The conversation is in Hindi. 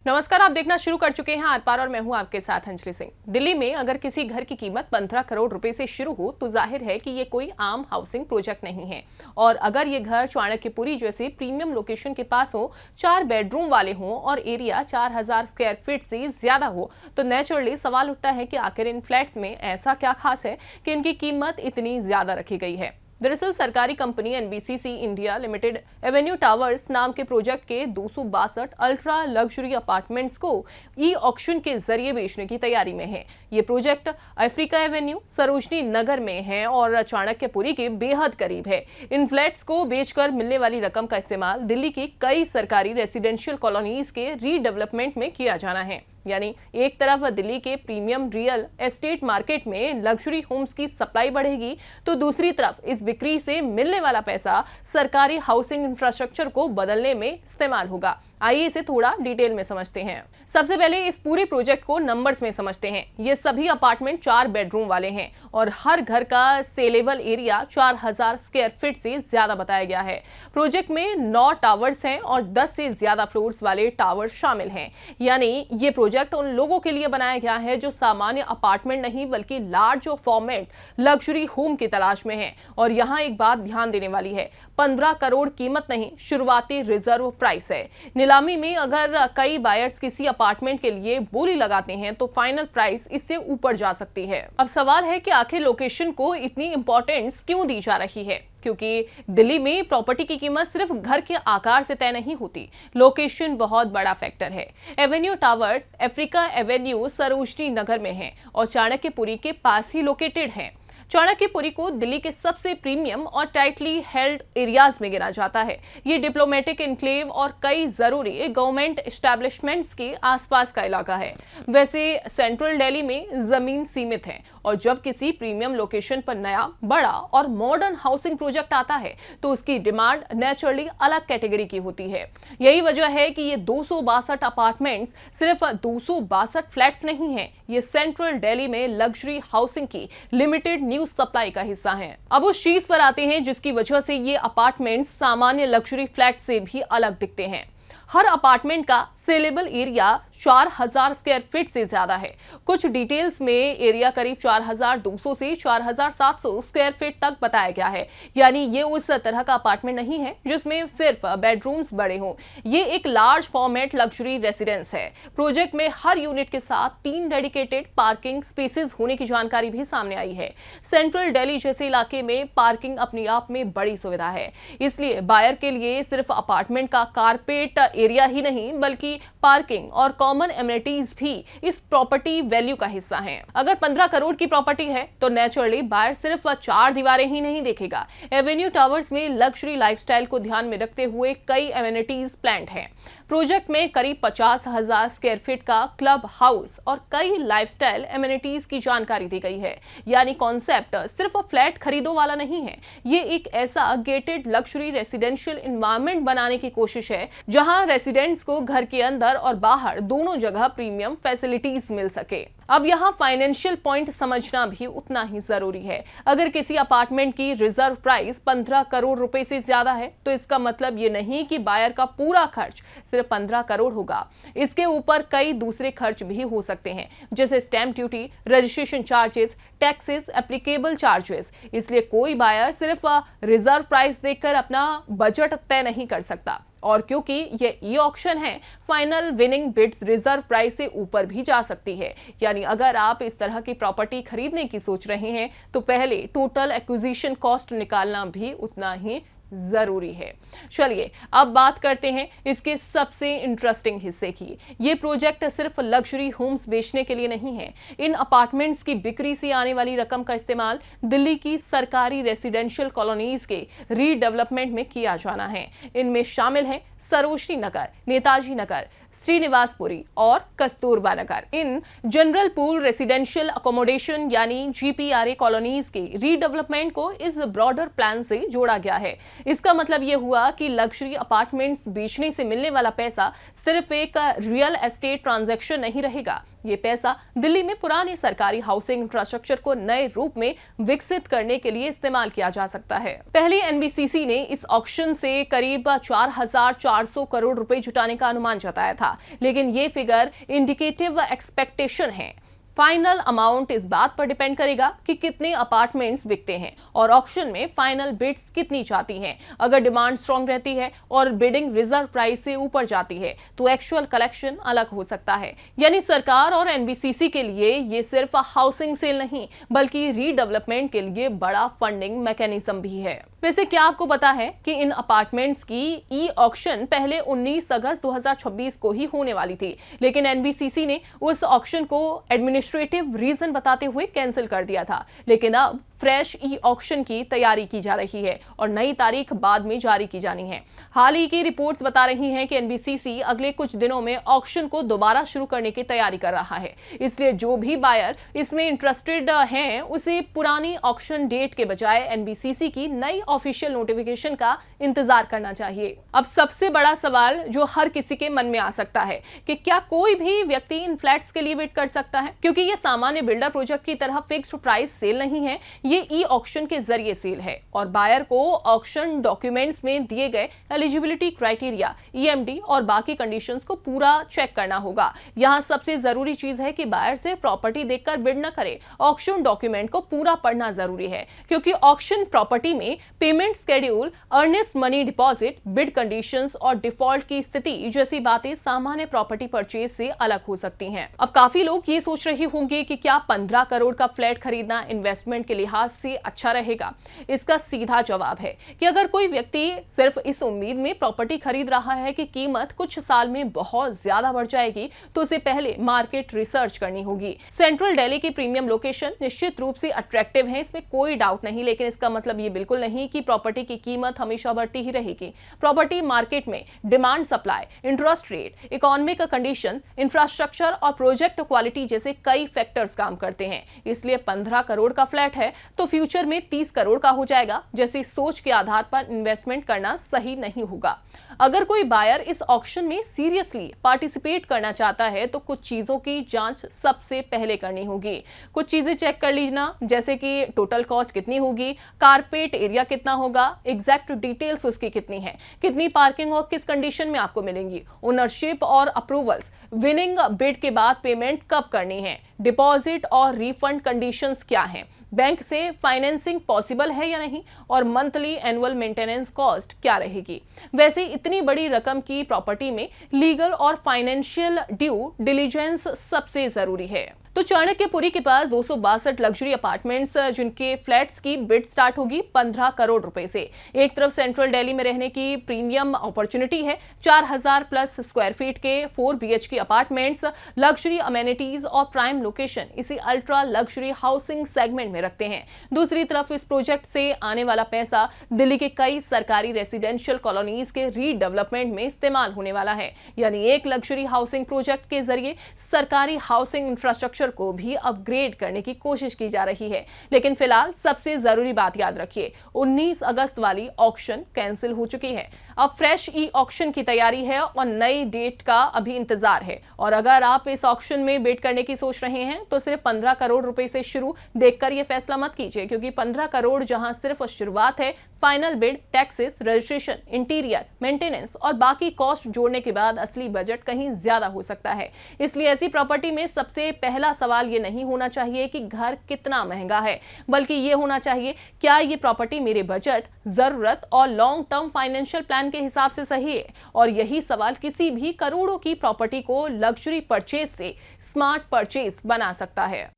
नमस्कार, आप देखना शुरू कर चुके हैं आर पार और मैं हूं आपके साथ अंजलि सिंह। दिल्ली में अगर किसी घर की कीमत 15 करोड़ रुपए से शुरू हो तो जाहिर है कि ये कोई आम हाउसिंग प्रोजेक्ट नहीं है। और अगर ये घर चाणक्यपुरी जैसे प्रीमियम लोकेशन के पास हो, 4 बेडरूम वाले हों और एरिया 4000 स्क्वायर फीट से ज्यादा हो, तो नेचुरली सवाल उठता है कि आखिर इन फ्लैट्स में ऐसा क्या खास है कि इनकी कीमत इतनी ज्यादा रखी गई है। दरअसल सरकारी company NBCC India limited Avenue towers नाम के प्रोजेक्ट के 262 अल्ट्रा लग्जरी अपार्टमेंट्स को ई ऑक्शन के जरिए बेचने की तैयारी में है। ये project Africa avenue Sarojini Nagar में है और चाणक्यपुरी के बेहद करीब है। इन फ्लैट्स को बेचकर मिलने वाली रकम का इस्तेमाल दिल्ली की कई सरकारी रेसिडेंशियल कॉलोनीज के रीडेवलपमेंट में किया जाना है। यानी एक तरफ दिल्ली के प्रीमियम रियल एस्टेट मार्केट में लग्जरी होम्स की सप्लाई बढ़ेगी, तो दूसरी तरफ इस बिक्री से मिलने वाला पैसा सरकारी हाउसिंग इंफ्रास्ट्रक्चर को बदलने में इस्तेमाल होगा। आइए इसे थोड़ा डिटेल में समझते हैं। सबसे पहले इस पूरे प्रोजेक्ट को नंबर्स में समझते हैं। ये सभी अपार्टमेंट 4 बेडरूम वाले हैं और हर घर का सेलेबल एरिया 4000 स्क्वायर फीट से ज्यादा बताया गया है। प्रोजेक्ट में 9 टावर्स हैं और 10 से ज्यादा फ्लोर्स वाले टावर शामिल हैं। यानी ये प्रोजेक्ट उन लोगों के लिए बनाया गया है जो सामान्य अपार्टमेंट नहीं बल्कि लार्ज फॉर्मेट लग्जरी होम की तलाश में है। और यहाँ एक बात ध्यान देने वाली है, 15 करोड़ कीमत नहीं, शुरुआती रिजर्व प्राइस है। नीलामी में अगर कई बायर्स किसी अपार्टमेंट के लिए बोली लगाते हैं तो फाइनल प्राइस इससे ऊपर जा सकती है। अब सवाल है कि आखिर लोकेशन को इतनी इंपॉर्टेंस क्यों दी जा रही है, क्योंकि दिल्ली में प्रॉपर्टी की कीमत सिर्फ घर के आकार से तय नहीं होती, लोकेशन बहुत बड़ा फैक्टर है। Avenue towers Africa avenue Sarojini Nagar में है और चाणक्यपुरी के पास ही लोकेटेड है। चाणक्यपुरी को दिल्ली के सबसे प्रीमियम और टाइटली हेल्ड एरियाज में गिना जाता है। ये डिप्लोमेटिक इनक्लेव और कई जरूरी गवर्नमेंट एस्टैब्लिशमेंट्स के आसपास का इलाका है। वैसे सेंट्रल दिल्ली में जमीन सीमित है और जब किसी प्रीमियम लोकेशन पर नया, बड़ा और मॉडर्न हाउसिंग प्रोजेक्ट आता है तो उसकी डिमांड नेचुरली अलग कैटेगरी की होती है। यही वजह है कि ये 262 अपार्टमेंट्स सिर्फ 262 फ्लैट्स नहीं है, ये सेंट्रल दिल्ली में लग्जरी हाउसिंग की लिमिटेड न्यू सप्लाई का हिस्सा हैं। अब उस चीज पर आते हैं जिसकी वजह से ये अपार्टमेंट्स सामान्य लग्जरी फ्लैट से भी अलग दिखते हैं। हर अपार्टमेंट का सेलेबल एरिया 4000 स्क्वायर फीट से ज्यादा है। कुछ डिटेल्स में एरिया करीब 4200 से 4700 स्क्वायर फीट तक बताया गया है। यानी ये उस तरह का अपार्टमेंट नहीं है जिसमें सिर्फ बेडरूम्स बड़े हों। ये एक लार्ज फॉर्मेट लग्जरी रेसिडेंस है। प्रोजेक्ट में हर यूनिट के साथ 3 डेडिकेटेड पार्किंग स्पेसेस होने की जानकारी भी सामने आई है। सेंट्रल दिल्ली जैसे इलाके में पार्किंग अपने आप में बड़ी सुविधा है, इसलिए बायर के लिए सिर्फ अपार्टमेंट का कारपेट एरिया ही नहीं बल्कि पार्किंग और कॉमन एमिनिटीज भी इस प्रॉपर्टी वैल्यू का हिस्सा हैं। अगर 15 करोड़ की प्रॉपर्टी है तो नेचुरली बायर सिर्फ 4 दीवारें ही नहीं देखेगा। एवेन्यू टावर्स में लग्जरी लाइफस्टाइल को ध्यान में रखते हुए कई एमिनिटीज प्लान्ड हैं। प्रोजेक्ट में करीब 50,000 स्क्वायर फीट का क्लब हाउस और कई लाइफस्टाइल एमिनिटीज की जानकारी दी गई है। यानी कॉन्सेप्ट सिर्फ फ्लैट खरीदो वाला नहीं है, ये एक ऐसा गेटेड लग्जरी रेसिडेंशियल एनवायरनमेंट बनाने की कोशिश है जहां रेसिडेंट्स को घर के अंदर और बाहर दोनों जगह प्रीमियम फैसिलिटीज मिल सके। अब यहाँ फाइनेंशियल पॉइंट समझना भी उतना ही जरूरी है। अगर किसी अपार्टमेंट की रिजर्व प्राइस 15 करोड़ रुपए से ज्यादा है तो इसका मतलब ये नहीं कि बायर का पूरा खर्च सिर्फ 15 करोड़ होगा। इसके ऊपर कई दूसरे खर्च भी हो सकते हैं, जैसे stamp duty, registration charges, taxes, applicable charges. इसलिए कोई बायर सिर्फ रिजर्व प्राइस देखकर अपना बजट तय नहीं कर सकता। और क्योंकि ये ई ऑक्शन है, final winning bids reserve price से ऊपर भी जा सकती है। यानी अगर आप इस तरह की प्रॉपर्टी खरीदने की सोच रहे हैं तो पहले टोटल एक्विजिशन कॉस्ट निकालना भी उतना ही जरूरी है। चलिए अब बात करते हैं इसके सबसे इंटरेस्टिंग हिस्से की। ये प्रोजेक्ट सिर्फ लग्जरी होम्स बेचने के लिए नहीं है। इन अपार्टमेंट्स की बिक्री से आने वाली रकम का इस्तेमाल दिल्ली की सरकारी रेसिडेंशियल कॉलोनीज के रीडेवलपमेंट में किया जाना है। इनमें शामिल हैं सरोजनी नगर, नेताजी नगर, श्रीनिवासपुरी और Kasturba Nagar. In general pool residential accommodation यानी जीपीआरए कॉलोनीज के रीडेवलपमेंट को इस ब्रॉडर प्लान से जोड़ा गया है। इसका मतलब यह हुआ कि लग्जरी अपार्टमेंट्स बेचने से मिलने वाला पैसा सिर्फ एक रियल एस्टेट ट्रांजैक्शन नहीं रहेगा, ये पैसा दिल्ली में पुराने सरकारी हाउसिंग इंफ्रास्ट्रक्चर को नए रूप में विकसित करने के लिए इस्तेमाल किया जा सकता है। पहले एनबीसीसी ने इस ऑक्शन से करीब 4400 करोड़ रुपए जुटाने का अनुमान जताया था। होगा, लेकिन ये फिगर इंडिकेटिव एक्सपेक्टेशन है। फाइनल अमाउंट इस बात पर डिपेंड करेगा कि कितने अपार्टमेंट्स बिकते हैं और ऑक्शन में फाइनल बिड्स कितनी जाती हैं। अगर डिमांड स्ट्रांग रहती है और बिडिंग रिजर्व प्राइस से ऊपर जाती है तो एक्चुअल कलेक्शन अलग हो सकता है। यानी सरकार और एनबीसीसी के लिए ये सिर्फ हाउसिंग सेल नहीं बल्कि रीडेवलपमेंट के लिए बड़ा फंडिंग मैकेनिज्म भी है। वैसे क्या आपको पता है कि इन अपार्टमेंट्स की ई ऑक्शन पहले 19 अगस्त 2026 को ही होने वाली थी, लेकिन एनबीसीसी ने उस ऑक्शन को एडमिनिस्ट्रेटिव रीजन बताते हुए कैंसिल कर दिया था। लेकिन अब फ्रेश ई ऑक्शन की तैयारी की जा रही है और नई तारीख बाद में जारी की जानी है। हाल ही की रिपोर्ट्स बता रही हैं कि एनबीसीसी अगले कुछ दिनों में ऑक्शन को दोबारा शुरू करने की तैयारी कर रहा है। इसलिए जो भी बायर इसमें इंटरेस्टेड हैं उसे पुरानी ऑक्शन डेट के बजाय एनबीसीसी की नई ऑफिशियल नोटिफिकेशन का इंतजार करना चाहिए। अब सबसे बड़ा सवाल जो हर किसी के मन में आ सकता है कि क्या कोई भी व्यक्ति इन फ्लैट्स के लिए बिड कर सकता है, क्योंकि ये सामान्य बिल्डर प्रोजेक्ट की तरह फिक्स्ड प्राइस सेल नहीं है, ये ई ऑक्शन के जरिए सेल है और बायर को ऑक्शन डॉक्यूमेंट्स में दिए गए एलिजिबिलिटी क्राइटेरिया, ईएमडी और बाकी कंडीशंस को पूरा चेक करना होगा। यहाँ सबसे जरूरी चीज है कि बायर से प्रॉपर्टी देखकर बिड न करे, ऑक्शन डॉक्यूमेंट को पूरा पढ़ना जरूरी है, क्योंकि ऑक्शन प्रॉपर्टी में payment schedule, earnest money deposit, bid conditions और डिफॉल्ट की स्थिति जैसी बातें सामान्य प्रॉपर्टी परचेज से अलग हो सकती हैं। अब काफी लोग ये सोच रहे होंगे कि क्या 15 करोड़ का फ्लैट खरीदना इन्वेस्टमेंट के लिहाज से अच्छा रहेगा। इसका सीधा जवाब है कि अगर कोई व्यक्ति सिर्फ इस उम्मीद में प्रॉपर्टी खरीद रहा है कि कीमत कुछ साल में बहुत ज्यादा बढ़ जाएगी तो उसे पहले मार्केट रिसर्च करनी होगी। सेंट्रल दिल्ली की प्रीमियम लोकेशन निश्चित रूप से अट्रैक्टिव है, इसमें कोई डाउट नहीं, लेकिन इसका मतलब ये बिल्कुल नहीं कि प्रॉपर्टी की कीमत हमेशा बढ़ती ही रहेगी। प्रॉपर्टी मार्केट में demand, supply, interest rate, economic condition, infrastructure और प्रोजेक्ट क्वालिटी जैसे कई फैक्टर्स काम करते हैं। इसलिए 15 करोड़ का फ्लैट है तो फ्यूचर में 30 करोड़ का हो जाएगा, जैसी सोच के आधार पर इन्वेस्टमेंट करना सही नहीं होगा। अगर कोई बायर इस ऑक्शन में सीरियसली पार्टिसिपेट करना चाहता है तो कुछ चीजों की जांच सबसे पहले करनी होगी। कुछ चीजें चेक कर लीजिए, जैसे कि टोटल कॉस्ट कितनी होगी, कारपेट एरिया कितना होगा, एग्जैक्ट डिटेल्स उसकी कितनी है, कितनी पार्किंग और किस कंडीशन में आपको मिलेंगी, ओनरशिप और अप्रूवल्स, विनिंग बिड के बाद पेमेंट कब करनी है, डिपॉजिट और रिफंड कंडीशंस क्या हैं, बैंक से फाइनेंसिंग पॉसिबल है या नहीं और मंथली एनुअल मेंटेनेंस कॉस्ट क्या रहेगी। वैसे इतनी बड़ी रकम की प्रॉपर्टी में लीगल और फाइनेंशियल ड्यू डिलिजेंस सबसे जरूरी है। तो चाणक्यपुरी के पास 262 लग्जरी अपार्टमेंट्स जिनके फ्लैट्स की बिड स्टार्ट होगी 15 करोड़ रुपए से। एक तरफ सेंट्रल दिल्ली में रहने की प्रीमियम अपॉर्चुनिटी है, 4000 प्लस स्क्वायर फीट के 4 BHK अपार्टमेंट्स, लग्जरी अमेनिटीज और प्राइम लोकेशन इसी अल्ट्रा लग्जरी हाउसिंग सेगमेंट में रखते हैं। दूसरी तरफ इस प्रोजेक्ट से आने वाला पैसा दिल्ली के कई सरकारी रेसिडेंशियल कॉलोनीज के रीडेवलपमेंट में इस्तेमाल होने वाला है। यानी एक लग्जरी हाउसिंग प्रोजेक्ट के जरिए सरकारी हाउसिंग इंफ्रास्ट्रक्चर को भी अपग्रेड करने की कोशिश की जा रही है। लेकिन फिलहाल सबसे जरूरी बात याद रखिए, 19 अगस्त वाली ऑक्शन कैंसिल हो चुकी है। अब फ्रेश ई ऑक्शन की तैयारी है और नई डेट का अभी इंतजार है। और अगर आप इस ऑक्शन में बिड करने की सोच रहे हैं तो सिर्फ 15 करोड़ रुपए से शुरू देखकर यह फैसला मत कीजिए, क्योंकि 15 करोड़ जहां सिर्फ शुरुआत है, final bid, taxes, registration, interior, maintenance और बाकी कॉस्ट जोड़ने के बाद असली बजट कहीं ज्यादा हो सकता है। इसलिए ऐसी प्रॉपर्टी में सबसे पहला सवाल ये नहीं होना चाहिए कि घर कितना महंगा है, बल्कि ये होना चाहिए क्या ये प्रॉपर्टी मेरे बजट, जरूरत और लॉन्ग टर्म फाइनेंशियल प्लान के हिसाब से सही है। और यही सवाल किसी भी करोड़ों की प्रॉपर्टी को लग्जरी परचेज से स्मार्ट परचेज बना सकता है।